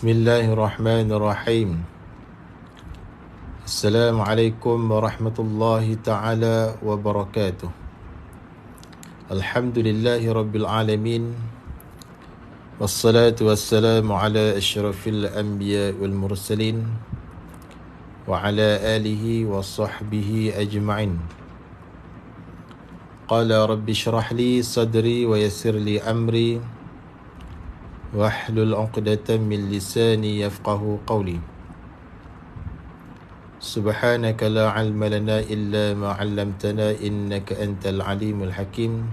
Bismillahirrahmanirrahim. Assalamualaikum warahmatullahi ta'ala wabarakatuh. Alhamdulillahi rabbil alamin. Wassalatu wassalamu ala asyrafil anbiya wal mursalin wa ala alihi wa sahbihi ajma'in. Qala rabbi syrah li sadri wa yassir li amri wahlul 'uqdatam min lisani yafqahu qawli. Subhanaka la 'ilma lana illa ma 'allamtana innaka antal alimul hakim.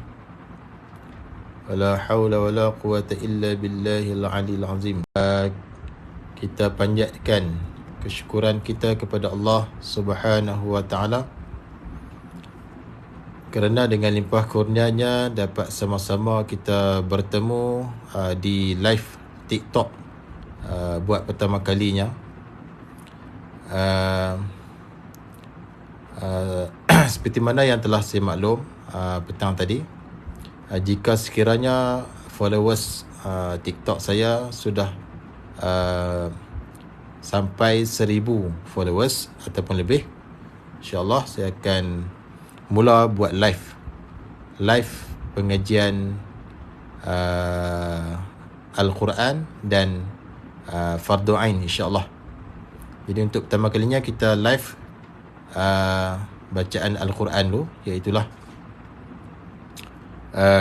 Wala haula wala quwata illa billahil 'aliyil 'azim. Kita panjatkan kesyukuran kita kepada Allah Subhanahu wa taala kerana dengan limpah kurnianya dapat sama-sama kita bertemu di live TikTok buat pertama kalinya. Seperti mana yang telah saya maklum petang tadi, jika sekiranya followers TikTok saya sudah sampai 1000 followers ataupun lebih, insyaAllah saya akan mula buat live pengajian Al-Quran dan Fardu Ain, insyaAllah. Jadi untuk pertama kalinya kita live bacaan Al-Quran dulu, iaitulah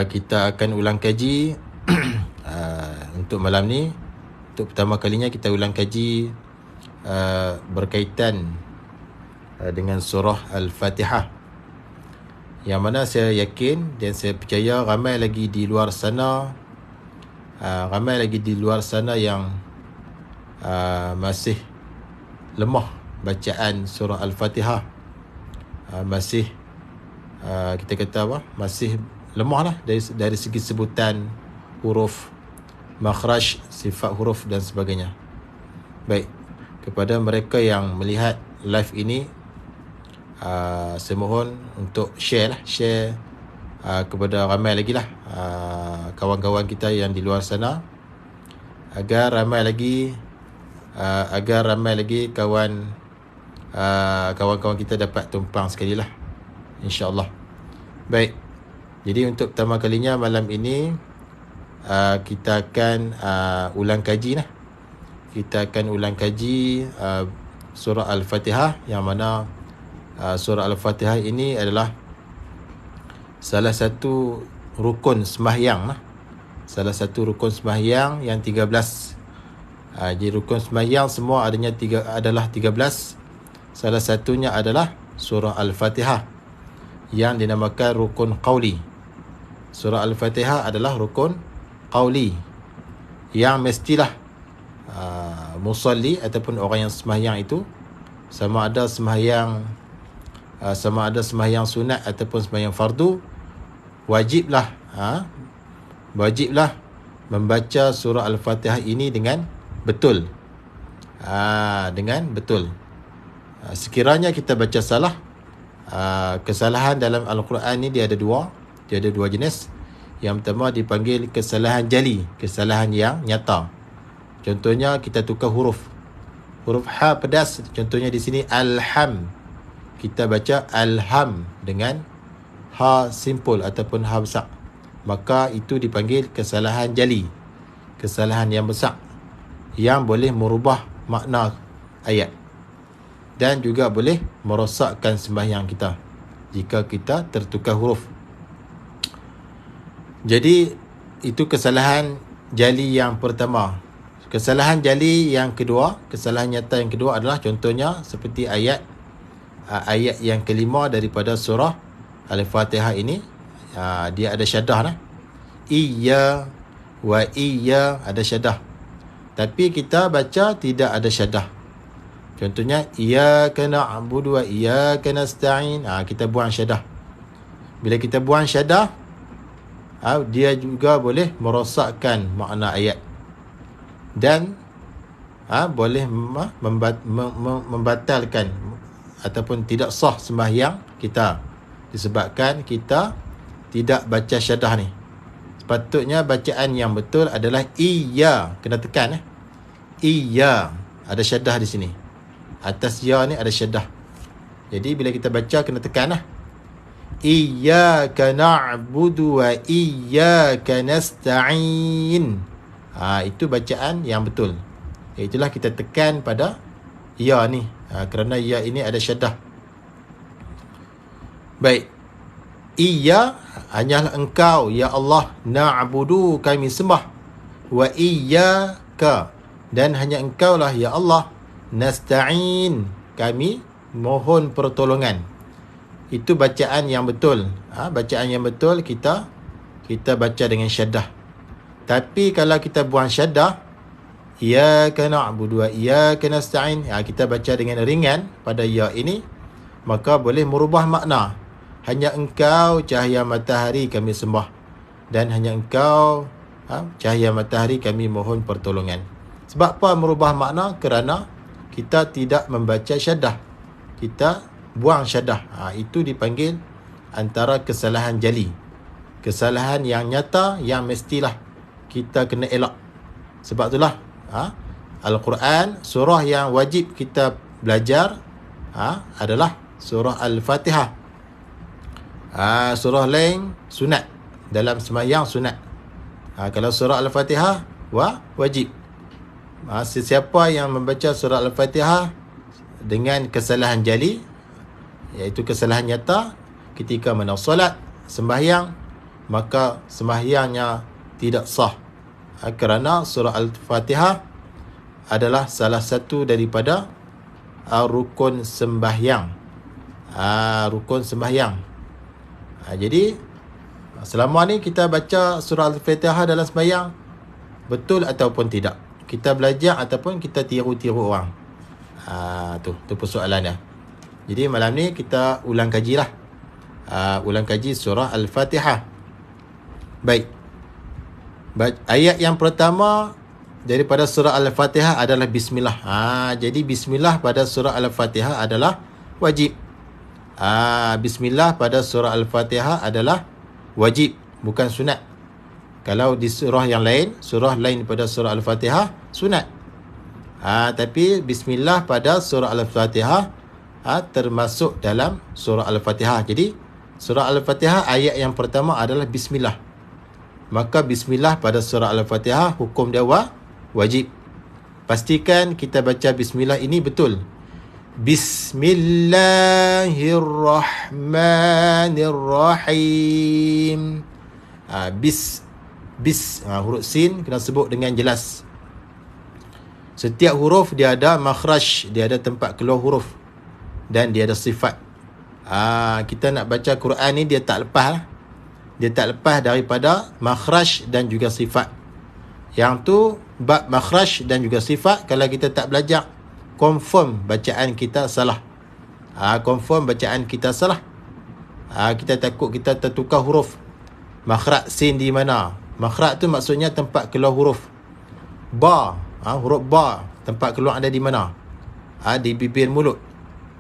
kita akan ulang kaji untuk malam ni. Untuk pertama kalinya kita ulang kaji berkaitan dengan surah Al-Fatihah, yang mana saya yakin dan saya percaya ramai lagi di luar sana yang masih lemah bacaan surah Al-Fatihah, masih kita kata apa, masih lemah lah dari segi sebutan huruf, makhraj, sifat huruf dan sebagainya. Baik, kepada mereka yang melihat live ini, saya mohon untuk share kepada ramai lagi lah kawan-kawan kita yang di luar sana, agar ramai lagi kawan-kawan kita dapat tumpang sekali lah, insyaAllah. Baik, jadi untuk pertama kalinya malam ini kita akan ulang kaji lah. Kita akan ulang kaji surah Al-Fatihah, yang mana surah Al-Fatihah ini adalah salah satu rukun sembahyang lah. Salah satu rukun sembahyang yang 13. Jadi rukun sembahyang semua adalah 13. Salah satunya adalah surah Al-Fatihah yang dinamakan rukun qauli. Surah Al-Fatihah adalah rukun qauli yang mestilah musalli ataupun orang yang sembahyang itu, sama ada sembahyang sunat ataupun sembahyang fardu, wajiblah membaca surah Al-Fatihah ini dengan betul. Sekiranya kita baca salah, kesalahan dalam Al-Quran ni dia ada dua jenis. Yang pertama dipanggil kesalahan jali, kesalahan yang nyata. Contohnya kita tukar huruf ha pedas, contohnya di sini alham, kita baca alham dengan ha simple ataupun ha besar, maka itu dipanggil kesalahan jali, kesalahan yang besar yang boleh merubah makna ayat dan juga boleh merosakkan sembahyang kita jika kita tertukar huruf. Jadi itu kesalahan jali yang pertama. Kesalahan jali yang kedua, kesalahan nyata yang kedua adalah contohnya seperti ayat yang kelima daripada surah Al-Fatihah ini. Dia ada syaddah lah. Iya wa iya ada syaddah. Tapi kita baca tidak ada syaddah. Contohnya iyyaka na'budu wa iyyaka nasta'in. Kita buang syaddah. Bila kita buang syaddah, dia juga boleh merosakkan makna ayat dan boleh membatalkan ataupun tidak sah sembahyang kita disebabkan kita tidak baca syaddah ni. Sepatutnya bacaan yang betul adalah iya, kena tekan Iya, ada syaddah di sini. Atas ya ni ada syaddah. Jadi bila kita baca kena tekan lah. Iyyaka na'budu wa iyyaka nasta'in. Itu bacaan yang betul. Itulah kita tekan pada ya ni. Kerana ya ini ada syaddah. Baik. Iya hanyalah engkau ya Allah, na'budu kami sembah, wa iyyaka dan hanya engkau lah ya Allah, nasta'in kami mohon pertolongan. Itu bacaan yang betul. Bacaan yang betul kita baca dengan syaddah. Tapi kalau kita buang syaddah, iyyaka na'budu wa iyyaka nasta'in, kita baca dengan ringan pada ya ini, maka boleh merubah makna. Hanya engkau cahaya matahari kami sembah, dan hanya engkau cahaya matahari kami mohon pertolongan. Sebab apa merubah makna? Kerana kita tidak membaca syaddah, kita buang syaddah. Itu dipanggil antara kesalahan jali, kesalahan yang nyata yang mestilah kita kena elak. Sebab itulah Al-Quran, surah yang wajib kita belajar adalah surah Al-Fatihah. Surah lain sunat, dalam sembahyang sunat. Kalau surah Al-Fatihah wajib. Sesiapa yang membaca surah Al-Fatihah dengan kesalahan jali, iaitu kesalahan nyata ketika solat, sembahyang, maka sembahyangnya tidak sah. Kerana surah Al-Fatihah adalah salah satu daripada rukun sembahyang. Rukun sembahyang. Jadi selama ni kita baca surah Al-Fatihah dalam sembahyang, betul ataupun tidak? Kita belajar ataupun kita tiru-tiru orang? Tu persoalannya. Jadi malam ni kita ulang kajilah. Ulang kaji surah Al-Fatihah. Baik. Ayat yang pertama daripada surah Al-Fatihah adalah bismillah. Jadi bismillah pada surah Al-Fatihah adalah wajib. Bismillah pada surah Al-Fatihah adalah wajib, bukan sunat. Kalau di surah yang lain, surah lain pada surah Al-Fatihah sunat. Tapi bismillah pada surah Al-Fatihah termasuk dalam surah Al-Fatihah. Jadi surah Al-Fatihah ayat yang pertama adalah bismillah. Maka bismillah pada surah Al-Fatihah hukum dia wajib. Pastikan kita baca bismillah ini betul. Bismillahirrahmanirrahim. Huruf sin kena sebut dengan jelas. Setiap huruf dia ada makhraj, dia ada tempat keluar huruf, dan dia ada sifat. Kita nak baca Quran ni dia tak lepas lah. Dia tak lepas daripada makhraj dan juga sifat. Yang tu bab makhraj dan juga sifat, kalau kita tak belajar, confirm bacaan kita salah. Confirm bacaan kita salah. Kita takut kita tertukar huruf. Makhraj sin di mana? Makhraj tu maksudnya tempat keluar huruf. Ba, huruf ba, tempat keluar ada di mana? Di bibir mulut.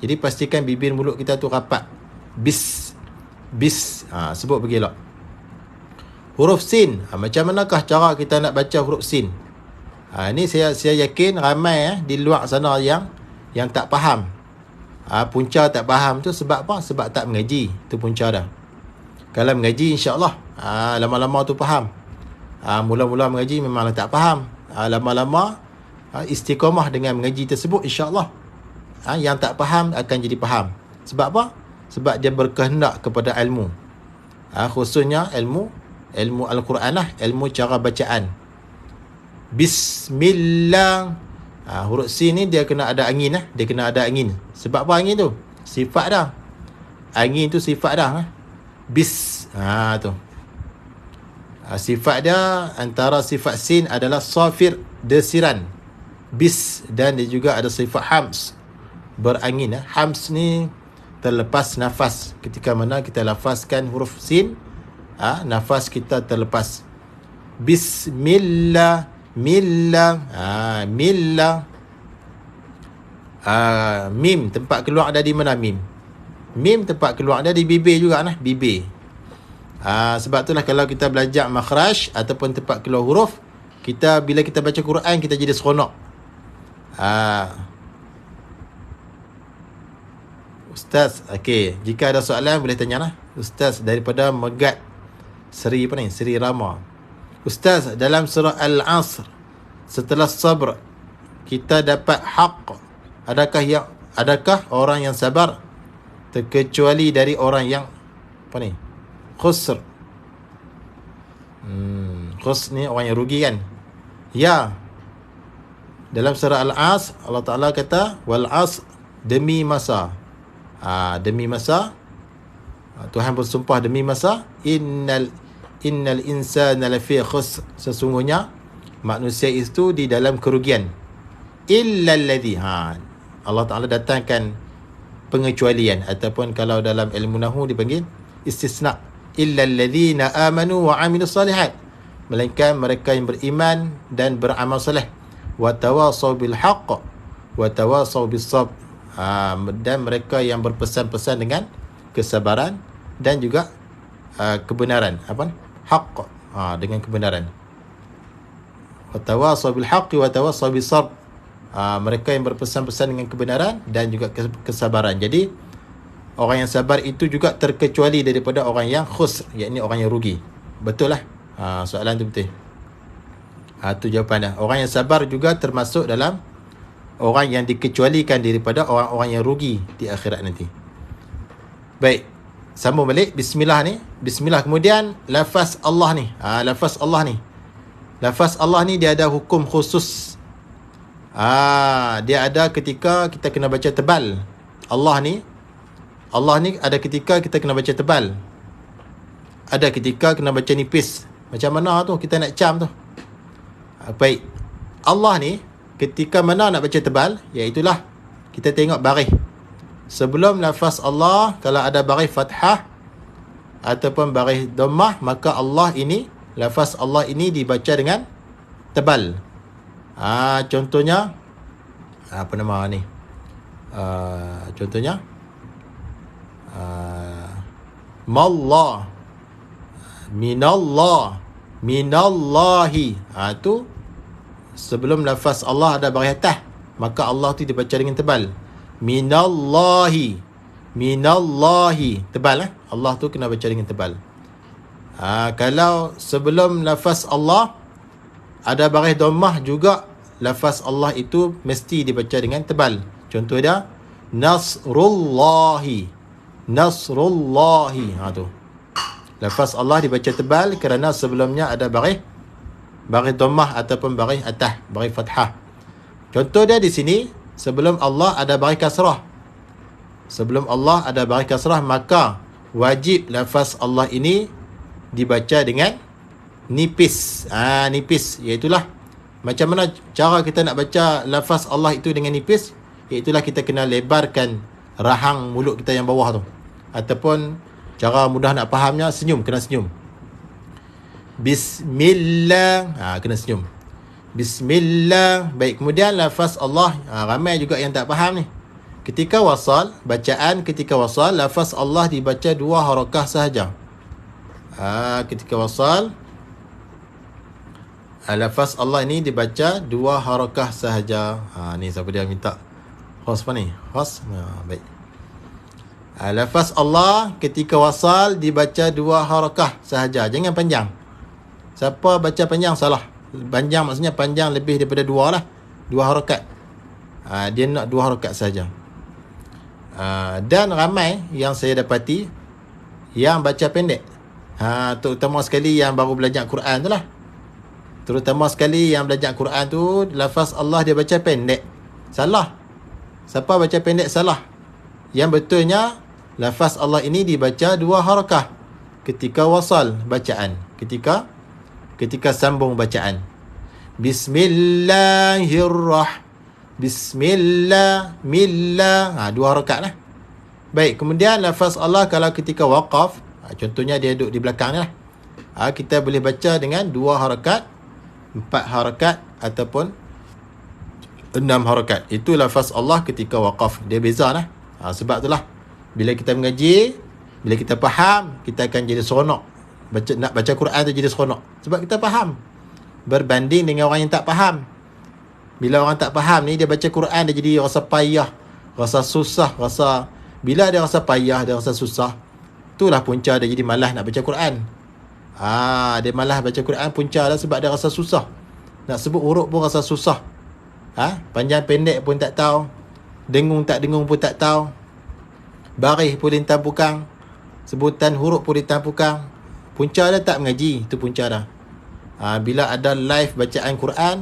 Jadi pastikan bibir mulut kita tu rapat. Bis. Sebut pergi lah. Huruf sin, macam manakah cara kita nak baca huruf sin? Ni saya yakin ramai di luar sana yang tak faham. Punca tak faham tu sebab apa? Sebab tak mengaji. Tu punca dah. Kalau mengaji insya-Allah lama-lama tu faham. Mula-mula mengaji memanglah tak faham. Lama-lama istiqamah dengan mengaji tersebut, insya-Allah yang tak faham akan jadi faham. Sebab apa? Sebab dia berkehendak kepada ilmu. Khususnya ilmu Al-Quran lah, ilmu cara bacaan. Bismillah. Huruf sin ni dia kena ada angin lah. Dia kena ada angin. Sebab apa angin tu? Sifat dah. Angin tu sifat dah. Bis. Tu. Sifat dia antara sifat sin adalah safir, desiran. Bis, dan dia juga ada sifat hams, berangin. Hams ni terlepas nafas. Ketika mana kita lafazkan huruf sin, nafas kita terlepas. Bismillah. Millah. Mim, tempat keluar ada di mana mim? Mim tempat keluar ada di bibir juga nah, bibir. Sebab itulah kalau kita belajar makhraj ataupun tempat keluar huruf, bila kita baca Quran kita jadi seronok. Ustaz, okey, jika ada soalan boleh tanyalah. Ustaz daripada Megat Seri Rama. Ustaz, dalam surah Al-Asr setelah sabr kita dapat haq. Adakah orang yang sabar terkecuali dari orang yang khusr? Khusr ni orang yang rugi kan? Ya. Dalam surah Al-Asr Allah Ta'ala kata wal asr, demi masa. Demi masa. Tuhan bersumpah demi masa. Innal insana lafi khusr. Sesungguhnya manusia itu di dalam kerugian. Illa alladhi. Allah Ta'ala datangkan pengecualian, ataupun kalau dalam ilmu nahu dipanggil istisna. Illa alladhina amanu wa amilus salihat. Melainkan mereka yang beriman dan beramal soleh. Wa tawasaw bil haqq wa tawasaw bis sabr. Dan mereka yang berpesan-pesan dengan kesabaran dan juga kebenaran. Haqq, dengan kebenaran. Wa tawasaw bil haqqi wa tawasaw bis sabr. Mereka yang berpesan-pesan dengan kebenaran dan juga kesabaran. Jadi orang yang sabar itu juga terkecuali daripada orang yang khusr, yakni orang yang rugi. Betul lah. Soalan tu betul. Tu jawapan dah. Orang yang sabar juga termasuk dalam orang yang dikecualikan daripada orang-orang yang rugi di akhirat nanti. Baik, sambung balik. Bismillah ni. Bismillah. Kemudian lafaz Allah ni. Lafaz Allah ni dia ada hukum khusus. Dia ada ketika kita kena baca tebal. Allah ni ada ketika kita kena baca tebal. Ada ketika kena baca nipis. Macam mana tu kita nak cam tu? Baik. Allah ni ketika mana nak baca tebal, iaitulah kita tengok baris. Sebelum lafaz Allah, kalau ada baris fathah ataupun baris dhammah, maka Allah ini, lafaz Allah ini dibaca dengan tebal. Contohnya apa nama ni? Contohnya mallah, minallah, minallahi. Tu sebelum lafaz Allah ada baris atas, maka Allah tu dibaca dengan tebal. Minallahi, tebal. Allah tu kena baca dengan tebal. Kalau sebelum lafaz Allah ada baris dhammah juga, lafaz Allah itu mesti dibaca dengan tebal. Contoh dia Nasrullahi. Tu lafaz Allah dibaca tebal kerana sebelumnya ada baris dhammah ataupun baris atas, baris fathah. Contoh dia di sini, sebelum Allah ada baris kasrah. Sebelum Allah ada baris kasrah, maka wajib lafaz Allah ini dibaca dengan nipis. Nipis, iaitulah macam mana cara kita nak baca lafaz Allah itu dengan nipis, iaitulah kita kena lebarkan rahang mulut kita yang bawah tu. Ataupun cara mudah nak fahamnya, kena senyum. Bismillah, kena senyum. Bismillah. Baik, kemudian lafaz Allah, ramai juga yang tak faham ni. Ketika wasal, bacaan ketika wasal, lafaz Allah dibaca 2 harakah sahaja. Ketika wasal, lafaz Allah ini dibaca 2 harakah sahaja. Ni siapa dia minta host ni? Host. Baik. Lafaz Allah ketika wasal dibaca 2 harakah sahaja. Jangan panjang. Siapa baca panjang salah. Panjang maksudnya panjang lebih daripada 2 lah. 2 harakat. Dia nak 2 harakat sahaja. Dan ramai yang saya dapati yang baca pendek. Terutama sekali yang baru belajar Quran tu lah. Terutama sekali yang belajar Quran tu, lafaz Allah dia baca pendek. Salah. Siapa baca pendek salah. Yang betulnya lafaz Allah ini dibaca 2 harakah ketika wasal bacaan. Ketika sambung bacaan. Bismillah, 2 harakat lah. Baik, kemudian lafaz Allah kalau ketika waqaf, contohnya dia duduk di belakang lah, kita boleh baca dengan 2 harakat, 4 harakat ataupun 6 harakat. Itu lafaz Allah ketika waqaf. Dia beza lah. Sebab itulah bila kita mengaji, bila kita faham, kita akan jadi seronok. Nak baca Quran tu jadi seronok. Sebab kita faham. Berbanding dengan orang yang tak faham. Bila orang tak faham ni, dia baca Quran, dia jadi rasa payah, rasa susah, bila dia rasa payah, dia rasa susah, itulah punca dia jadi malas nak baca Quran. Dia malas baca Quran, punca dah sebab dia rasa susah. Nak sebut huruf pun rasa susah. Panjang pendek pun tak tahu. Dengung tak dengung pun tak tahu. Baris pun lintang pukang. Sebutan huruf pun lintang pukang. Punca dia tak mengaji, itu punca dah. Bila ada live bacaan Quran,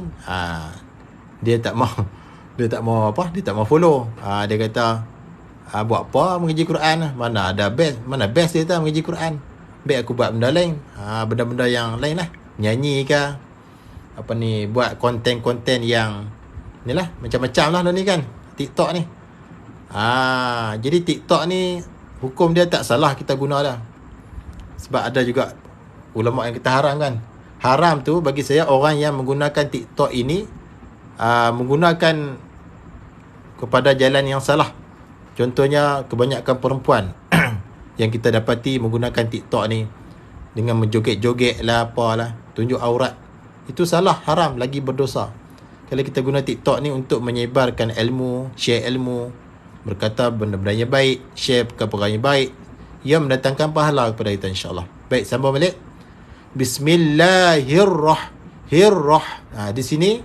dia tak mau dia tak mau follow. Dia kata, buat apa mengaji Quran? Mana best dia tak mengaji Quran. Baik aku buat benda lain. Benda-benda yang lain lah. Nyanyi ke, buat konten-konten yang ni lah, macam-macam lah ni kan, TikTok ni. Jadi TikTok ni, hukum dia tak salah kita guna dah. Sebab ada juga ulama yang kita haram kan. Haram tu bagi saya orang yang menggunakan TikTok ini menggunakan kepada jalan yang salah. Contohnya kebanyakan perempuan yang kita dapati menggunakan TikTok ni dengan menjoget-joget lah, apalah, tunjuk aurat. Itu salah, haram, lagi berdosa. Kalau kita guna TikTok ni untuk menyebarkan ilmu, share ilmu, berkata benda-benda yang baik, share perkara yang baik, ia mendatangkan pahala kepada kita insya-Allah. Baik, sambung balik. Bismillahirrahmanirrahim. Di sini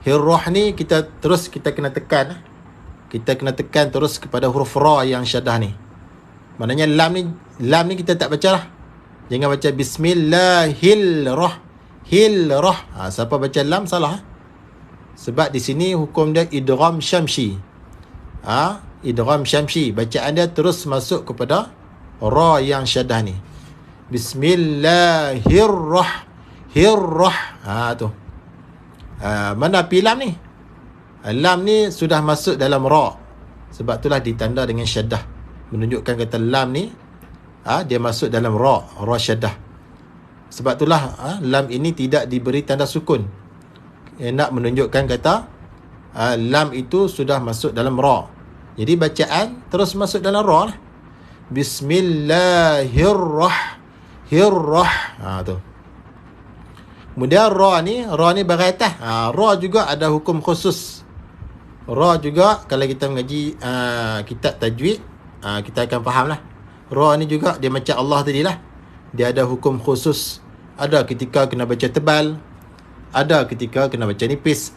hirrah ni kita kena tekan. Kita kena tekan terus kepada huruf ra yang syaddah ni. Maknanya lam ni kita tak baca lah. Jangan baca bismillahirrah. Siapa baca lam salah. Sebab di sini hukum dia idgham syamsi. Idgham syamsi. Bacaan dia terus masuk kepada ra yang syaddah ni. Bismillahirrahmanirrahim. Tu. Mana pi lam ni? Lam ni sudah masuk dalam ra. Sebab itulah ditanda dengan syaddah, menunjukkan kata lam ni dia masuk dalam ra syaddah. Sebab itulah lam ini tidak diberi tanda sukun. Nak menunjukkan kata lam itu sudah masuk dalam ra. Jadi bacaan terus masuk dalam ra lah. Bismillahirrahmanirrahim. Tu. Kemudian ra ni baris atas. Ra juga ada hukum khusus. Ra juga kalau kita mengaji kitab tajwid, kita akan faham lah. Ra ni juga dia macam Allah tadi lah. Dia ada hukum khusus. Ada ketika kena baca tebal, ada ketika kena baca nipis.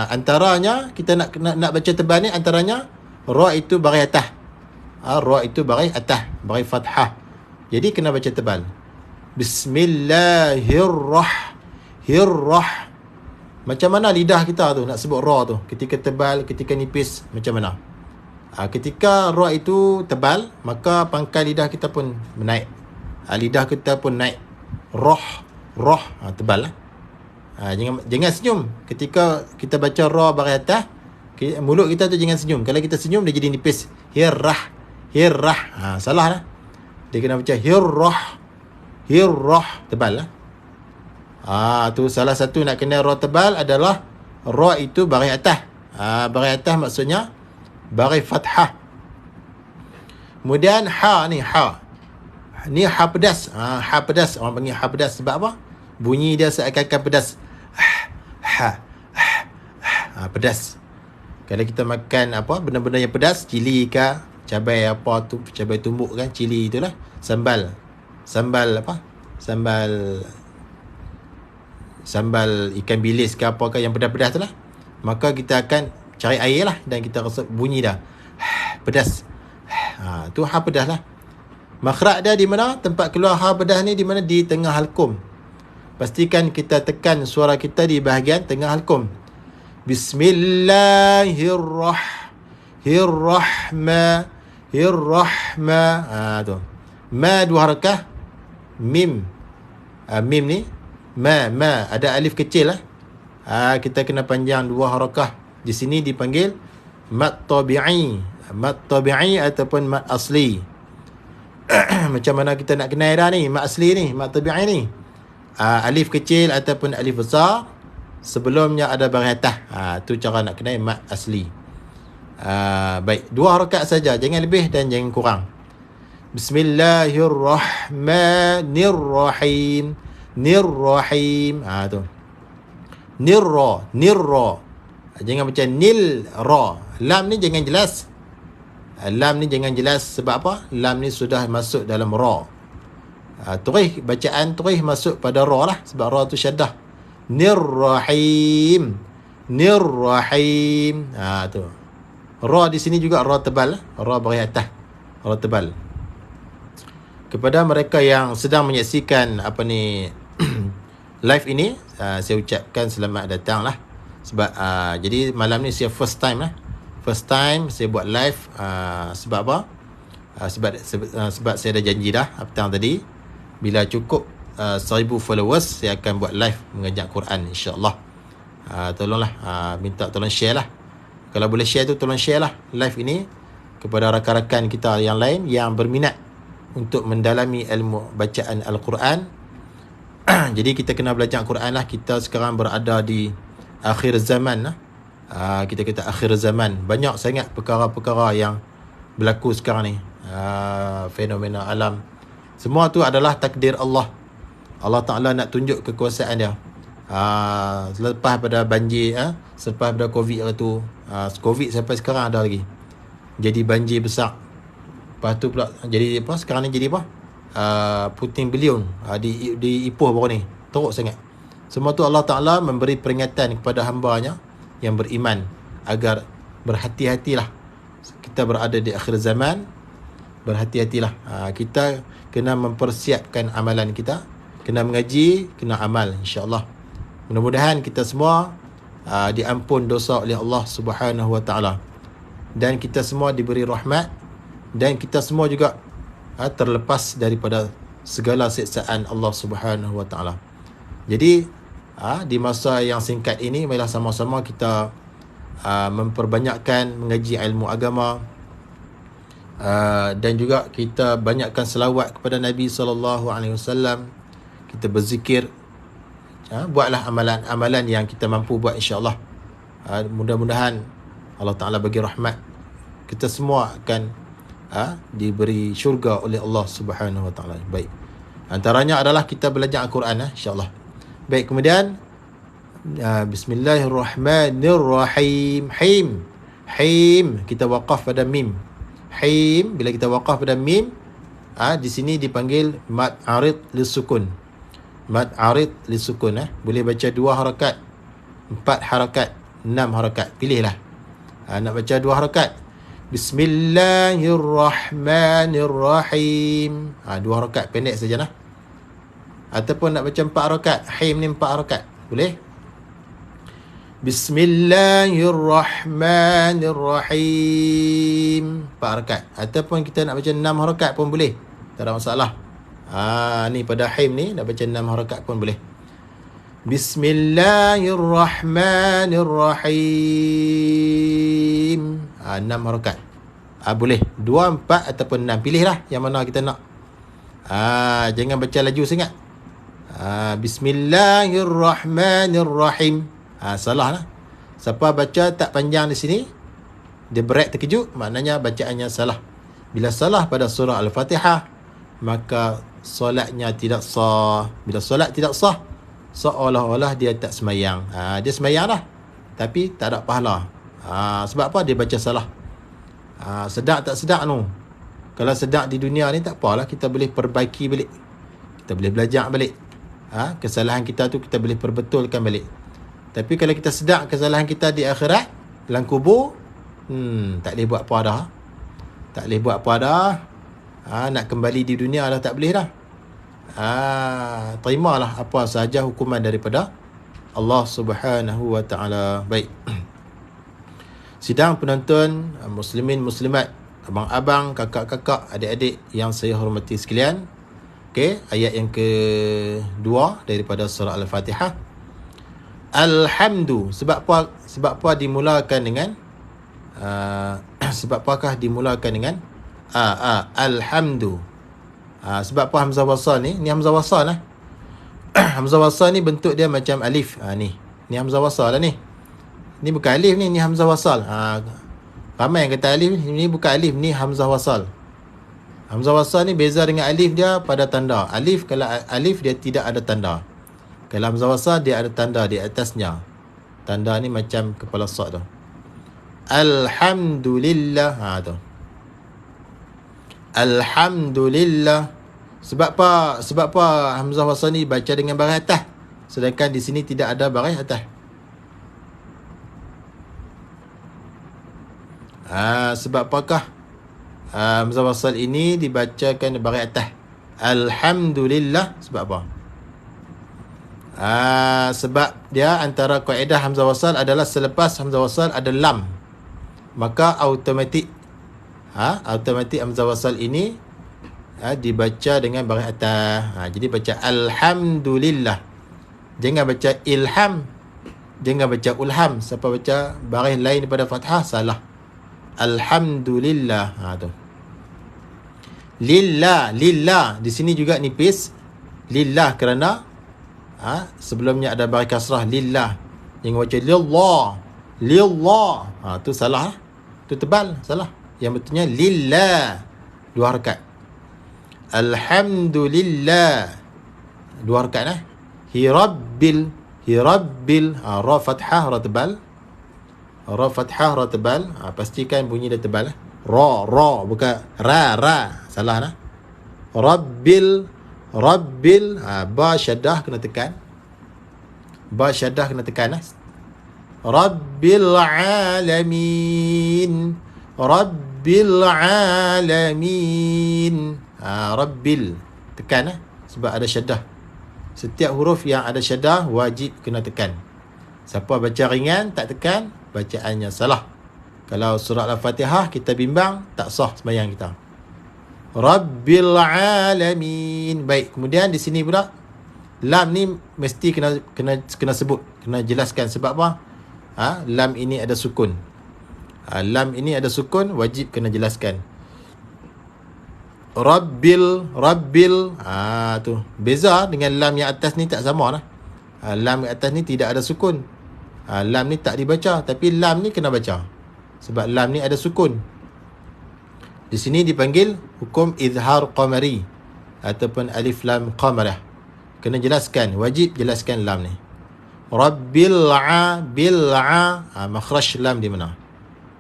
Antaranya kita nak baca tebal ni, antaranya ra itu baris atas. Ra itu baris atas, baris fathah. Jadi kena baca tebal. Bismillahirrahmanirrahim. Macam mana lidah kita tu nak sebut ra tu? Ketika tebal, ketika nipis, macam mana? Ketika ra itu tebal, maka pangkal lidah kita pun menaik. Lidah kita pun naik. Roh, tebal lah. Jangan senyum. Ketika kita baca ra baris atas, mulut kita tu jangan senyum. Kalau kita senyum, dia jadi nipis. Hirrah. Salah lah. Dia kena baca hirrah, tebal lah. Tu salah satu nak kena ra tebal adalah ra itu baris atas. Baris atas maksudnya baris fathah. Kemudian ni pedas. Pedas, orang panggil pedas sebab apa? Bunyi dia seakan-akan pedas. Pedas. Kalau kita makan benda-benda yang pedas, cili ke, cabai cabai tumbuk kan, cili itulah, sambal ikan bilis ke apakah yang pedas-pedas tu lah, maka kita akan cari air lah dan kita rasa bunyi dah pedas. Tu pedas lah. Makhraj dia di mana? Tempat keluar pedas ni di mana? Di tengah halkum. Pastikan kita tekan suara kita di bahagian tengah halkum. Bismillahirrahmanirrahim. Tu ma 2 harakah, mim ni ma ada alif kecil lah. Kita kena panjang 2 harakah. Di sini dipanggil mat tabi'i ataupun mat asli. Macam mana kita nak kenal dah ni mat asli ni, mat tabi'i ni? Alif kecil ataupun alif besar, sebelumnya ada baris atas. Tu cara nak kenal mat asli. Baik, 2 harakat saja, jangan lebih dan jangan kurang. Bismillahirrahmanirrahim. Tu. Nirra, nirra. Jangan baca nil ra. Lam ni jangan jelas. Lam ni jangan jelas sebab apa? Lam ni sudah masuk dalam ra. Turih, bacaan turih masuk pada ra lah, sebab ra tu syaddah. Nirrahim. Nirrahim. Tu. Ra di sini juga ra tebal, ra baris atas. Ra tebal. Kepada mereka yang sedang menyaksikan live ini, saya ucapkan selamat datang lah. Sebab jadi malam ni saya first time lah. First time saya buat live. Sebab apa? Sebab saya ada janji dah petang tadi, bila cukup 1000 followers, saya akan buat live mengajak Quran, insyaAllah. Tolonglah, minta tolong share lah. Kalau boleh share tu, tolong share lah live ini kepada rakan-rakan kita yang lain yang berminat untuk mendalami ilmu bacaan Al-Quran. Jadi kita kena belajar Al-Quran lah. Kita sekarang berada di akhir zaman lah. Kita kata akhir zaman. Banyak sangat perkara-perkara yang berlaku sekarang ni. Fenomena alam. Semua tu adalah takdir Allah. Allah Ta'ala nak tunjuk kekuasaan dia. Selepas pada banjir, selepas pada Covid tu, Covid sampai sekarang ada lagi. Jadi banjir besar. Lepas tu pula jadi apa? Sekarang ni jadi apa? Puting beliung di Ipoh baru ni. Teruk sangat. Semua tu Allah Ta'ala memberi peringatan kepada hamba-Nya yang beriman agar berhati-hatilah. Kita berada di akhir zaman, berhati-hatilah. Kita kena mempersiapkan amalan kita, kena mengaji, kena amal, insya-Allah. Mudah-mudahan kita semua diampun dosa oleh Allah Subhanahu Wa Ta'ala, dan kita semua diberi rahmat, dan kita semua juga terlepas daripada segala siksaan Allah Subhanahu Wa Ta'ala. Jadi di masa yang singkat ini, marilah sama-sama kita memperbanyakkan mengaji ilmu agama, dan juga kita banyakkan selawat kepada Nabi SAW. Kita berzikir, buatlah amalan-amalan yang kita mampu buat, insya-Allah. Mudah-mudahan Allah Ta'ala bagi rahmat, kita semua akan diberi syurga oleh Allah Subhanahu Wa Ta'ala. Baik, antaranya adalah kita belajar Al-Quran, insya-Allah. Baik, kemudian Bismillahirrahmanirrahim. Him, kita waqaf pada mim. Him, bila kita waqaf pada mim, di sini dipanggil mad arid lisukun. Mad arid lisukun. Boleh baca 2 harakat, 4 harakat, 6 harakat, pilihlah. Nak baca 2 harakat, Bismillahirrahmanirrahim, 2 harakat pendek saja lah. Ataupun nak baca 4 harakat, him ni 4 harakat, boleh. Bismillahirrahmanirrahim, 4 harakat. Ataupun kita nak baca 6 harakat pun boleh, tak ada masalah. Ni pada him ni nak baca 6 harakat pun boleh. Bismillahirrahmanirrahim, 6 harakat. Boleh 2, 4 ataupun 6, pilihlah yang mana kita nak. Jangan baca laju sangat. Bismillahirrahmanirrahim. Salah lah. Siapa baca tak panjang di sini, dia break terkejut, maknanya bacaannya salah. Bila salah pada surah Al-Fatihah, maka solatnya tidak sah. Bila solat tidak sah, seolah-olah dia tak semayang. Dia semayang lah, tapi tak ada pahala. Sebab apa? Dia baca salah. Sedap tak sedap tu? Kalau sedap di dunia ni tak apalah, kita boleh perbaiki balik, kita boleh belajar balik. Kesalahan kita tu kita boleh perbetulkan balik. Tapi kalau kita sedar kesalahan kita di akhirat, dalam kubur, tak boleh buat apa dah. Tak boleh buat apa dah. Nak kembali di dunia dah tak boleh dah. Terimalah apa sahaja hukuman daripada Allah Subhanahu Wa Ta'ala. Baik. Sidang penonton, muslimin muslimat, abang-abang, kakak-kakak, adik-adik yang saya hormati sekalian. Okey, ayat yang kedua daripada surah Al-Fatihah. Alhamdu. Sebab apa dimulakan dengan sebab apakah dimulakan dengan alhamdu? Sebab apa hamzah wasal ni? Ni hamzah wasal lah. Hamzah wasal ni bentuk dia macam alif. Ni hamzah wasal lah ni. Ni bukan alif ni hamzah wasal. Ramai yang kata alif ni bukan alif, ni hamzah wasal. Hamzah wasal ni beza dengan alif dia pada tanda. Alif, kalau alif dia tidak ada tanda. Kalau hamzah wasal dia ada tanda di atasnya. Tanda ni macam kepala sad tu. Alhamdulillah. Tu. Alhamdulillah. Sebab apa hamzah wasal ni baca dengan baris atas, sedangkan di sini tidak ada baris atas? Sebab apakah hamzah wasal ini dibacakan baris atas? Alhamdulillah. Sebab apa? Sebab dia antara kaedah hamzah wasal adalah selepas hamzah wasal ada lam, maka automatik hamzah wasal ini dibaca dengan baris atas. Jadi baca alhamdulillah. Jangan baca ilham, jangan baca ulham. Siapa baca baris lain daripada fathah salah. Alhamdulillah. Tu. Lillah, lillah. Di sini juga nipis. Lillah kerana sebelumnya ada baris kasrah. Lillah. Jangan baca lillah. Lillah. Tu salah. Tu tebal. Salah. Yang betulnya lillah. 2 harakat. Alhamdulillah. 2 harakat. Hirabbil. Hirabbil. Ra fathah, ra tebal. Ra fathah, ra tebal. Pastikan bunyi dia tebal. Ra, bukan ra. Salah nah. Rabbil. Rabbil. Ba syaddah kena tekan. Ba syaddah kena tekan. Rabbil alamin. Rabbil alamin. Rabbil. Tekan sebab ada syaddah. Setiap huruf yang ada syaddah wajib kena tekan. Siapa baca ringan tak tekan, bacaannya salah. Kalau surah Al-Fatihah kita bimbang, tak sah sembahyang kita. Rabbil alamin. Baik, kemudian di sini pula lam ni mesti kena sebut, kena jelaskan sebab apa? Lam ini ada sukun. Lam ini ada sukun, wajib kena jelaskan. Rabbil. Tu. Beza dengan lam yang atas ni tak sama lah. Lam yang atas ni tidak ada sukun. Lam ni tak dibaca, tapi lam ni kena baca. Sebab lam ni ada sukun. Di sini dipanggil hukum izhar qamari ataupun alif lam qamarah. Kena jelaskan, wajib jelaskan lam ni. Rabbil makhraj lam di mana?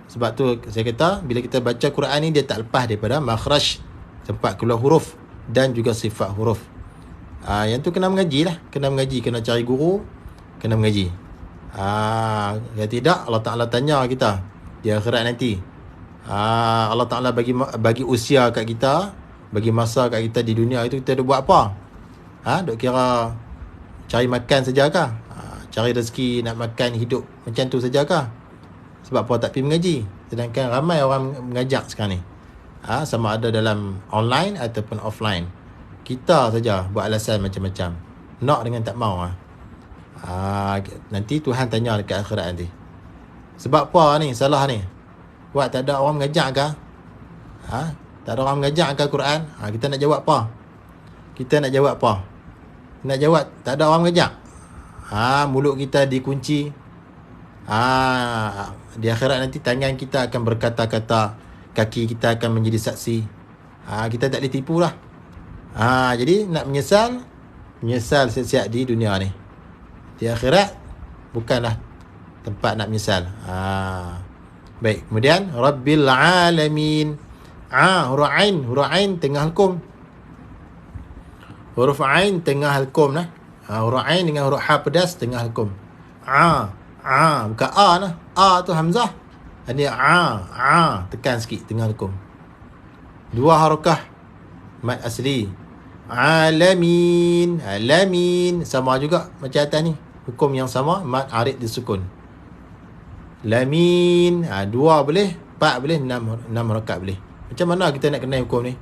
Sebab tu saya kata bila kita baca Quran ni dia tak lepas daripada makhraj, tempat keluar huruf dan juga sifat huruf. Yang tu kena mengaji lah. Kena mengaji, kena cari guru, kena mengaji. Kalau tidak Allah Ta'ala tanya kita di akhirat nanti. Allah Ta'ala bagi usia kat kita, bagi masa kat kita di dunia itu, kita dah buat apa? Duk kira cari makan sajakah? Cari rezeki nak makan hidup macam tu sajakah? Sebab apa tak pergi mengaji? Sedangkan ramai orang mengajak sekarang ni. Sama ada dalam online ataupun offline. Kita saja buat alasan macam-macam. Nak dengan tak mau. Nanti Tuhan tanya dekat akhirat nanti. Sebab apa ni? Salah ni. Buat tak ada orang mengajak ke? Tak ada orang mengajak ke Quran? Kita nak jawab apa? Kita nak jawab apa? Nak jawab tak ada orang mengajak. Mulut kita dikunci. Di akhirat nanti tangan kita akan berkata-kata, kaki kita akan menjadi saksi. Kita tak boleh tipu lah. Jadi nak menyesal siap-siap di dunia ni. Di akhirat bukanlah tempat nak menyesal. Baik, kemudian Rabbil alamin. Huruf ain tengah hukum. Huruf ain tengah hukum nah. Huruf ain dengan huruf ha pedas tengah hukum. Bukan nah. Tu hamzah. Ini tekan sikit tengah hukum. 2 harakah mad asli. Alamin sama juga macam atas ni. Hukum yang sama, mad arid disukun. Lamin 2 boleh, 4 boleh, 6 harakat boleh. Macam mana kita nak kenal hukum ni?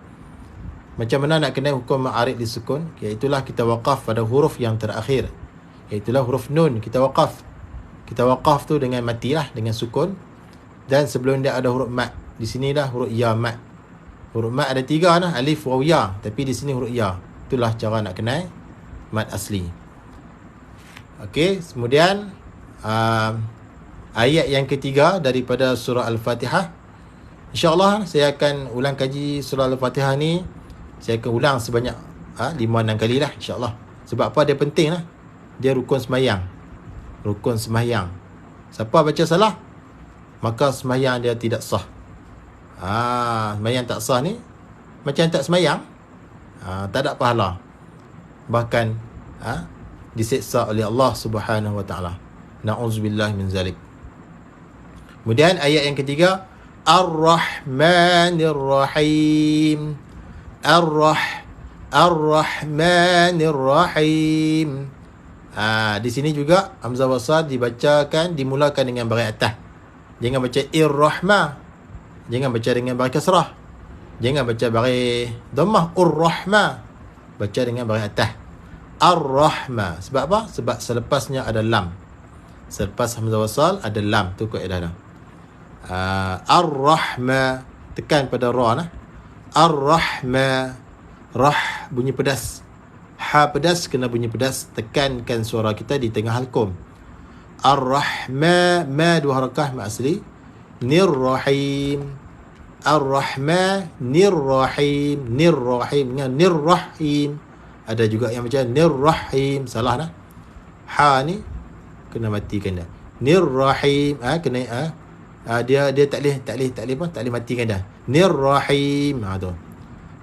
Macam mana nak kenal hukum mad arid disukun? Iaitulah kita waqaf pada huruf yang terakhir. Iaitulah huruf nun. Kita waqaf tu dengan matilah, dengan sukun. Dan sebelum dia ada huruf mat. Di sini dah huruf ya mat. Huruf mat ada 3 nah, alif, waw, ya. Tapi di sini huruf ya. Itulah cara nak kenal mat asli. Okey, kemudian ayat yang ketiga daripada surah Al-Fatihah. InsyaAllah saya akan ulang kaji surah Al-Fatihah ni. Saya akan ulang sebanyak 5-6 kali lah, insyaAllah. Sebab apa dia penting lah? Dia rukun sembahyang. Siapa baca salah, maka sembahyang dia tidak sah. Sembahyang tak sah ni macam tak sembahyang. Tak ada pahala. Bahkan diseksa oleh Allah Subhanahu wa taala. Na'udzubillah min zalik. Kemudian ayat yang ketiga, Ar-Rahmanir Rahim. Ar-Rahmanir Rahim. Di sini juga hamzah wasal dibacakan, dimulakan dengan baris atas. Jangan baca Ir-Rahmah. Jangan baca dengan baris kasrah. Jangan baca baris dhammah. Ur-Rahmah. Baca dengan baris atas. Ar-Rahmah. Sebab apa? Sebab selepasnya ada lam. Selepas hamzah wasal ada lam. Tu kaedah dah. Ar-Rahmah. Tekan pada ra nah. Ar-Rahmah. Rah bunyi pedas. Ha pedas kena bunyi pedas. Tekankan suara kita di tengah halqum. Ar-Rahmah. Ma dua harakah ma asli. Nir-Rahim. Ar-Rahmah. Nir-Rahim. Nir-Rahim. Nir-Rahim. Ada juga yang macam Nir-Rahim. Salah dah. Ha ni kena matikan dah. Nir-Rahim. Kena dia tak boleh matikan dah. Nir-Rahim. Tu.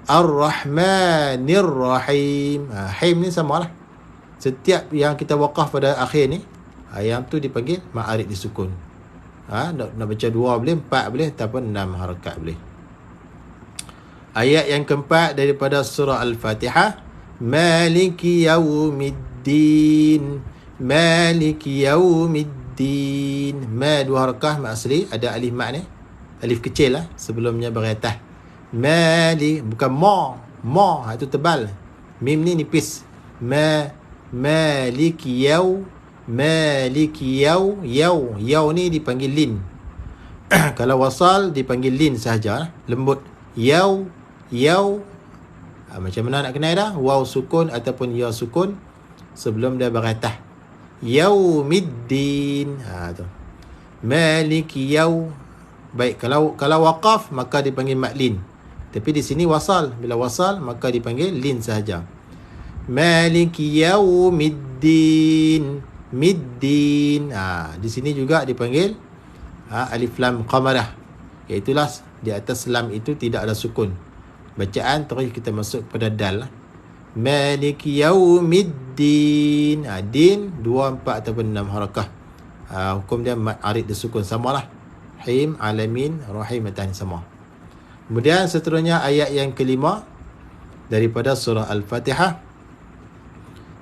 Ar-Rahmanir Rahim. Him ni samalah. Setiap yang kita waqaf pada akhir ni, yang tu dipanggil ma'arid disukun. Nak baca 2 boleh, 4 boleh, ataupun 6 harakat boleh. Ayat yang keempat daripada surah Al-Fatihah, Maliki Yaumiddin. Maliki Yaumiddin. Ma 2 harakah ma asli, ada alif mak ni. Alif kecil lah sebelumnya beratas. Mali, bukan ma itu tebal. Mim ni nipis. Maliki Yau. Maliki Yau. Yau ni dipanggil lin. Kalau wasal dipanggil lin sahaja, lembut. Yau. Macam mana nak kenal dah? Waw sukun ataupun ya sukun sebelum dia beratas. Yaumiddin. Tu. Maliki Yau. Baik, kalau waqaf maka dipanggil maklin. Tapi di sini wasal. Bila wasal maka dipanggil lin sahaja. Maliki Yaumiddin. Middin. Di sini juga dipanggil alif lam qamarah. Iaitulah di atas lam itu tidak ada sukun. Bacaan terus kita masuk pada dal. Maliki Yaumiddin. Din 2, 4 ataupun 6 harakah. Hukum dia arid disukun samalah. Him, alamin, rahim dan sama. Kemudian seterusnya ayat yang kelima daripada surah Al-Fatihah.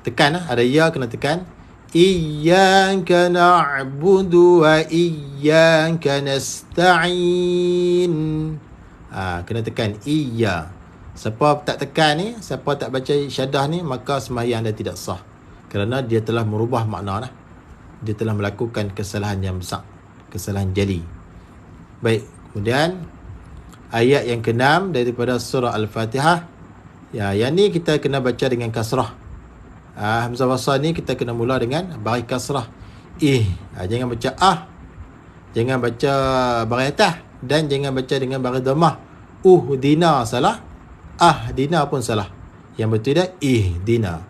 Tekan ada ya kena tekan. Iyyaka na'budu wa iyyaka nasta'in. Kena tekan iya. Siapa tak tekan ni, siapa tak baca syadah ni, maka sembahyang dia tidak sah. Kerana dia telah merubah makna lah. Dia telah melakukan kesalahan yang besar, kesalahan jali. Baik, kemudian ayat yang ke-6 daripada surah Al-Fatihah. Yang ni kita kena baca dengan kasrah. Hamzah wasal ni kita kena mula dengan baris kasrah. Jangan baca jangan baca baris atas, dan jangan baca dengan baris dhammah. Dina salah. Dina pun salah. Yang betul dia ihdina.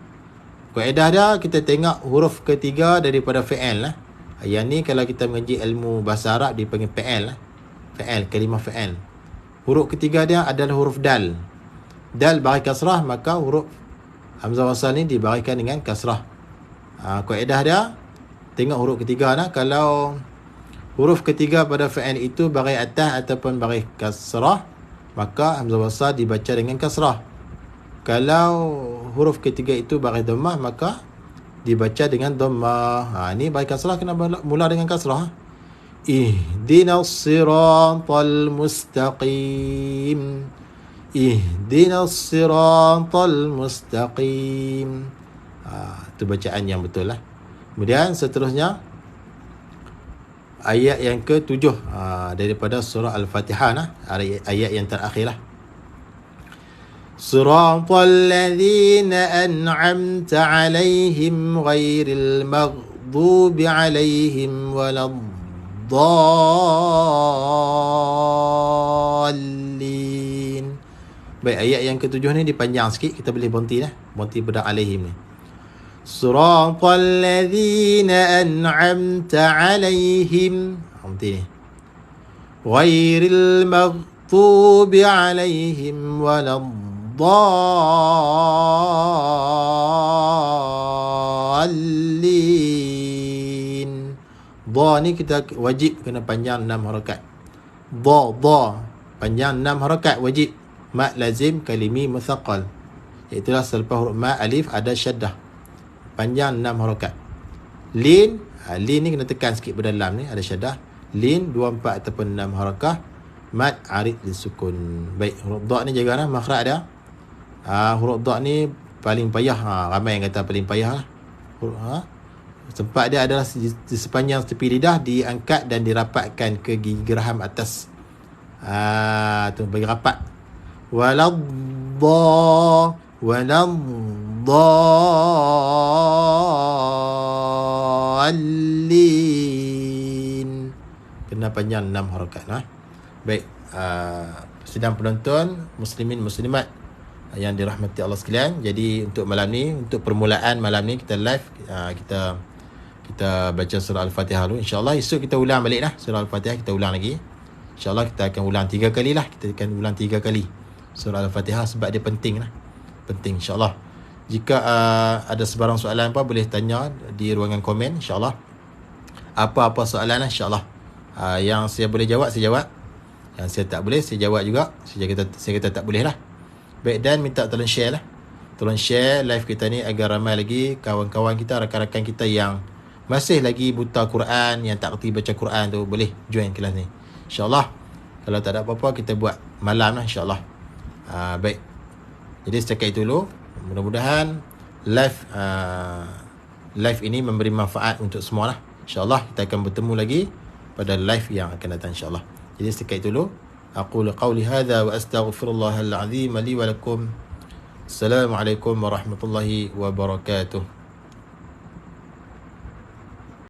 Kaedah dia kita tengok huruf ketiga daripada fi'il lah. Yang ni kalau kita mengaji ilmu bahasa Arab dipanggil fi'il lah. Fi'il, kalimah fi'il. Huruf ketiga dia adalah huruf dal. Dal baris kasrah, maka huruf hamzah wasal ni dibariskan dengan kasrah. Kaedah dia tengok huruf ketiga nah. Kalau huruf ketiga pada fi'il itu baris atas ataupun baris kasrah, maka hamzah wasal dibaca dengan kasrah. Kalau huruf ketiga itu baris dhammah, maka dibaca dengan dhammah. Ni baris kasrah kena mula dengan kasrah. Ihdinas siratal mustaqim. Ihdinas siratal mustaqim. Itu bacaan yang betul lah. Kemudian seterusnya ayat yang ke-7 daripada surah Al-Fatihah nah. Ayat yang terakhir lah. Siratal ladzina an'amta 'alaihim ghairil maghdubi 'alaihim waladdallin. Baik, ayat yang ke-7 ni dipanjang sikit, kita boleh berhenti dah. Berhenti pada alaihim ni. Siratal ladzina an'amta alaihim. Nanti ni. Ghairil maghdubi alaihim waladdallin. Dha ni kita wajib kena panjang 6 harakat. Dha panjang 6 harakat wajib. Mat lazim kalimi muthaqqal. Itulah selepas huruf ma alif ada syaddah. Panjang 6 harakat. Lin, lin ni kena tekan sikit berdalam ni ada syaddah. Lin 2 4 ataupun 6 harakah. Mad arid disukun. Baik, huruf dha ni jaga lah makhraj dia. Huruf dha ni paling payah. Ramai yang kata paling payah lah. Tempat dia adalah di sepanjang tepi lidah diangkat dan dirapatkan ke gigi geraham atas. Tu bagi rapat. Waladdallin. Kena panjang 6 harakat. Baik, sidang penonton muslimin muslimat yang dirahmati Allah sekalian. Jadi untuk malam ni, untuk permulaan malam ni kita live, kita baca surah Al-Fatihah dulu. InsyaAllah esok kita ulang balik lah surah Al-Fatihah, kita ulang lagi. InsyaAllah kita akan ulang 3 kali lah. Kita akan ulang 3 kali surah Al-Fatihah sebab dia penting lah. Penting insyaAllah. Jika ada sebarang soalan apa, boleh tanya di ruangan komen insyaAllah. Apa-apa soalan lah insyaAllah. Yang saya boleh jawab, saya jawab. Yang saya tak boleh, saya jawab juga. Saya kata tak boleh lah. Baik, dan minta tolong share lah. Tolong share live kita ni agar ramai lagi kawan-kawan kita, rakan-rakan kita yang masih lagi buta Quran, yang tak kerti baca Quran tu, boleh join kelas ni InsyaAllah. Kalau tak ada apa-apa, kita buat malam lah insyaAllah. Baik, jadi setakat itu dulu. Mudah-mudahan live ini memberi manfaat untuk semua lah. InsyaAllah kita akan bertemu lagi pada live yang akan datang insyaAllah. Jadi setakat itu dulu. Aqulu qawli hadha wa astaghfirullahal azim li wa lakum. Assalamualaikum warahmatullahi wabarakatuh.